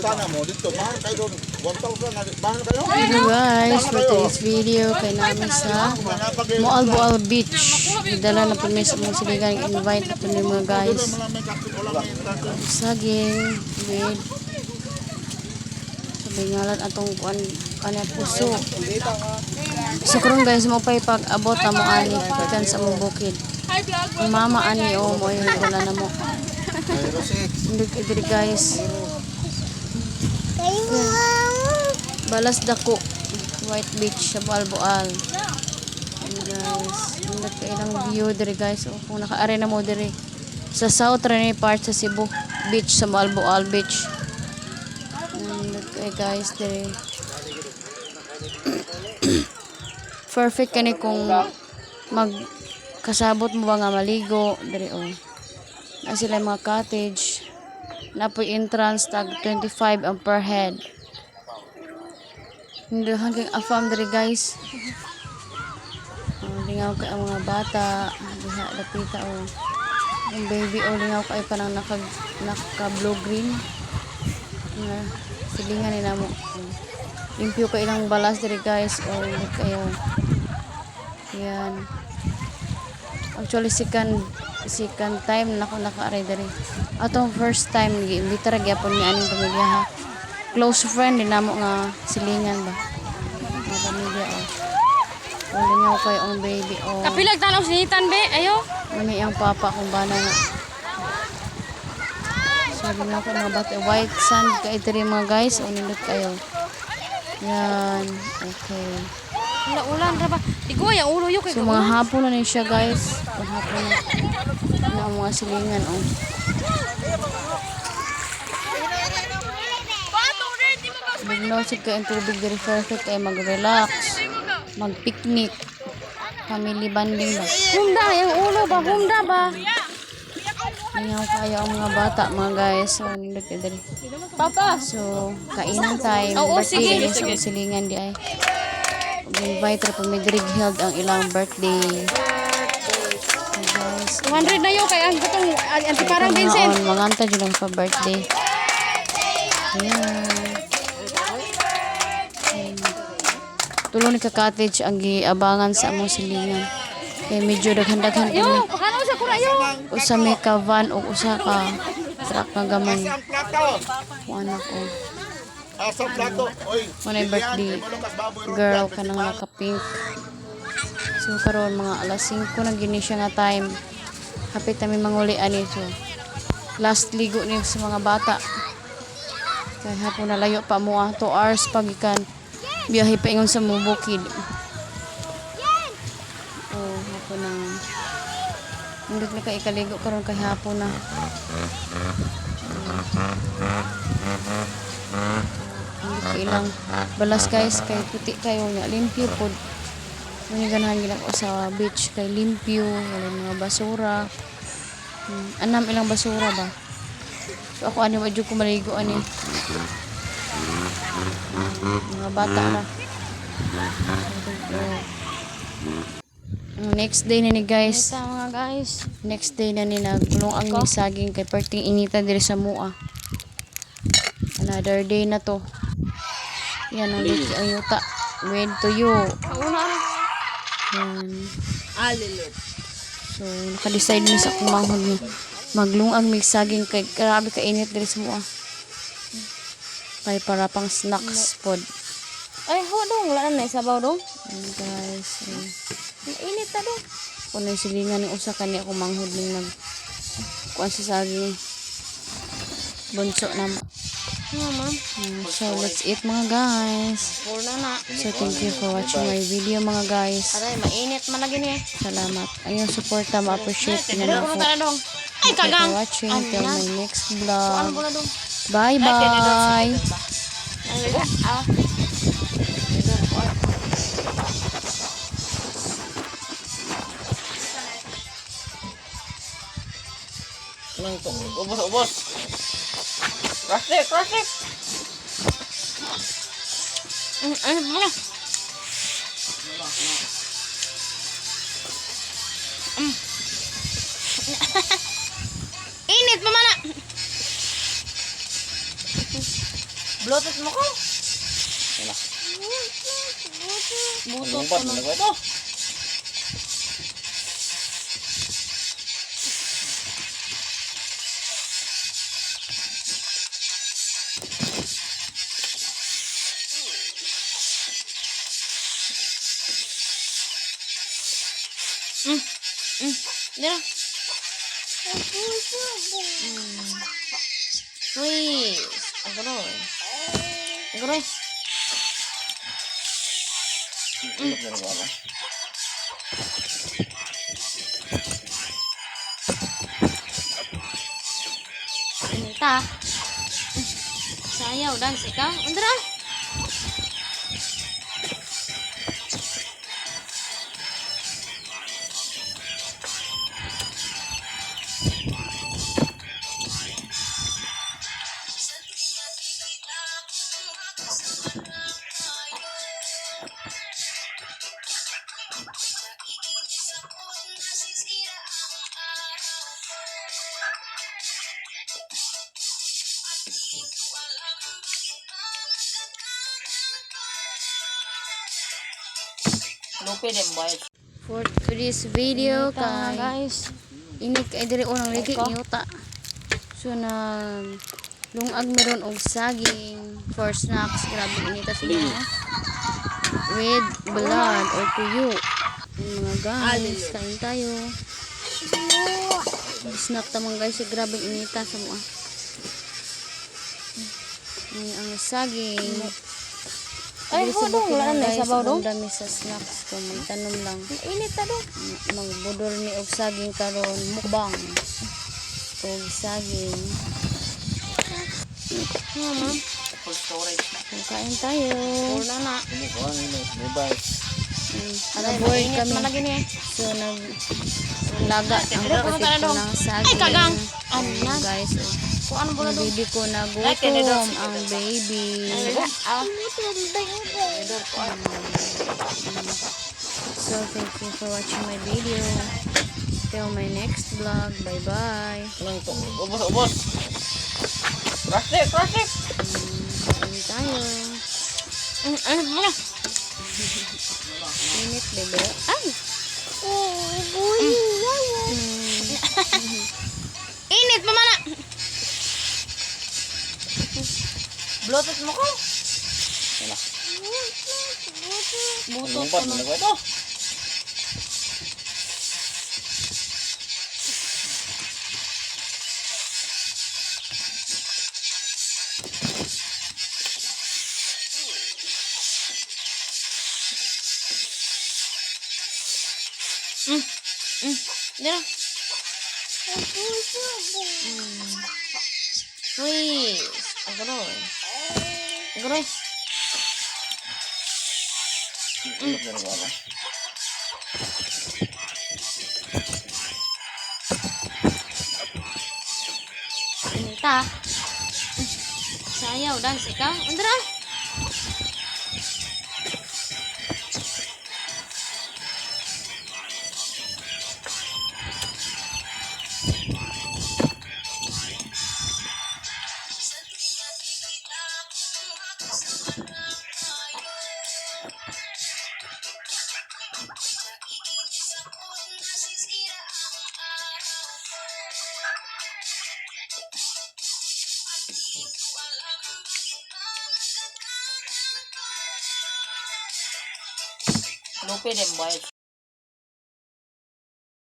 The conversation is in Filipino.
sana mo dito, mahal kayo doon. 1,000 na, mahal kayo. Hello guys, for today's video kay namin sa Moalboal Beach. Idala na po may sa mga siligan, invite na po ng mga guys. Saging, with sabi ngalan atong kanya puso. So karon guys, mo pay pag abot na mo ani ikan sa mong bukid. Mama ani o mo yung wala na mo. Hindi diri guys. Balas dako White Beach sa Moalboal. Guys, hindi kailang view diri guys. O kung naka-are na mo diri sa South Rene part sa Cebu Beach sa Moalboal Beach. Okay guys, diri perfect kani kung magkasabot mo ba nga maligo diri na sila yung mga cottage na po entrance tag 25 ang per head. Hindi hanggang afam diri guys. Lingaw ka ang mga bata diha lapita yung baby lingaw kayo pa nang naka blue green nga silingan nila mo. Limpyo ka ilang balas diri guys hindi kayo yan. Actually second time naka-aray diri. Atong first time gi-imbita ra gyapon ni aning pamilya ha. Close friend din namo nga silingan ba. Mga pamilya lingaw kayo ang baby Kapilag tanaw sinitan be, ayo. Mani ang papa kung bana nga. Sabi nga ko mga bata, white sand kay diri mga guys, nindot kayo. Yan, okay. Ulan ra ba? Ikaw yang ulo yo kay. So mga hapon na ni siya guys. Mga hapon na ang mga silingan Bignaw sig ka ang tubig diri perfect ay mag-relax, mag-picnic, family bonding ba. Humda yang ulo ba? Humda ba? Lingaw kayo ang mga bata mga guys. So nindot kayo diri. Papa. So kainan time, Oo, birthday sige, sa sige. silingan di ay. Invite ra po Midrig held ang ilang birthday. Guys, 200 na yo kay ang gutong anti parang Vincent. Manganta dyan lang pa birthday. Ayan. Tulong ni ka-cottage ang giabangan sa among silingan. Kaya medyo daghan-daghan Yo, kami. pakano sa kura yo? Usa may ka van o usa ka truck nga gamay. Asang plato. Kung ano ko. Asang plato. Oy. Muna yung birthday girl ka nang naka-pink. So karon mga alas 5 na gini siya nga time. Hapit namin manguli ani so. Last ligo ni sa mga bata. Kaya hapon na layo pa mo 2 hours pagikan. Biyahe pa ingon sa Mubukid. Oh, hapon na. Hindi na ka ikaligo karon kay hapon na. Hindi ilang balas guys kay puti kayo nga limpyo pod. Muni ganahan gid ako sa beach kay limpyo, wala mga basura. Anam ilang basura ba. So ako ani wa jud ko maligo ani. Mga bata ra. Next day na ni guys. Mga guys. Next day na ni nagulong ang ni saging kay perting inita diri sa mua. Another day na to. Yan ang liki ang yuta. With to you. Una. Yan. So, naka-decide mi sa akong manghod maglungag mig saging kay grabe ka init diri sa mua. Kay para pang snacks pod. Ay, ho dong, wala na sabaw dong. And guys, Init ta dong. kung na silingan ni usa kani ako manghod ning nag kuan sa saging. Bunso na mo. Mama. So, let's eat mga guys. Purna na. So, thank you for watching my video mga guys. Aray, mainit man lagi ni. Salamat. Ayong suporta, ma-appreciate nyo na Ano ako. ka na dong? Ay, Thank you kagang. for watching. Till my next Ano vlog. ko na dong? Bye-bye. Ubos. Plastic. Ay, mana? Init pa mana? Blotet mo ko. Wala. Butot Lumbat ko mo na. na ba ito? Dira. Uy. Agroy. Agroy. Ilok na ba ba? Inita. Sayaw dance ikaw. Andra. Lupi din boy. For today's video Inita na kay guys. inig kay diri unang ligi Eko. niuta. So na lungag meron og saging for snacks. Grabe inita sila. Oh. Red blood or tuyo. Yung mga guys, kain tayo. Snack tamang guys, grabe inita sa mga. Ang saging. Ay, Dili sa hodong, bukid wala lang, na, guys, sabaw dong. ang dami sa snacks ko. May tanom lang. Init na dong. Magbudol mi og saging karon mukbang. Og saging. Mama. Full storage. Kain tayo. Full na na. Ini ko ang ini. Bye. Nag-board Init kami. man lagi niya. So laga ang Pero kung kapatid ko dong. ng saging. Ay, kagang. Ayun, Anan. guys. Kung ano ba na Ang dong? baby ko Like, nagutom. tinidor. Ang baby. Ah. So thank you for watching my video. Till my next vlog. Bye-bye. Anong ito? Ubos. Plastic, plastic. Kain tayo. Ano ba na? Init, bebe. Ay! Init pa mana. Blotet mo ko. Wala. Butot ko Lumbat mo na. na ba ito? Dira. Uy. Agroy. Agroy. Ilok na ba ba? Inita. Sayaw dance ikaw. Andra. Lupi din boy.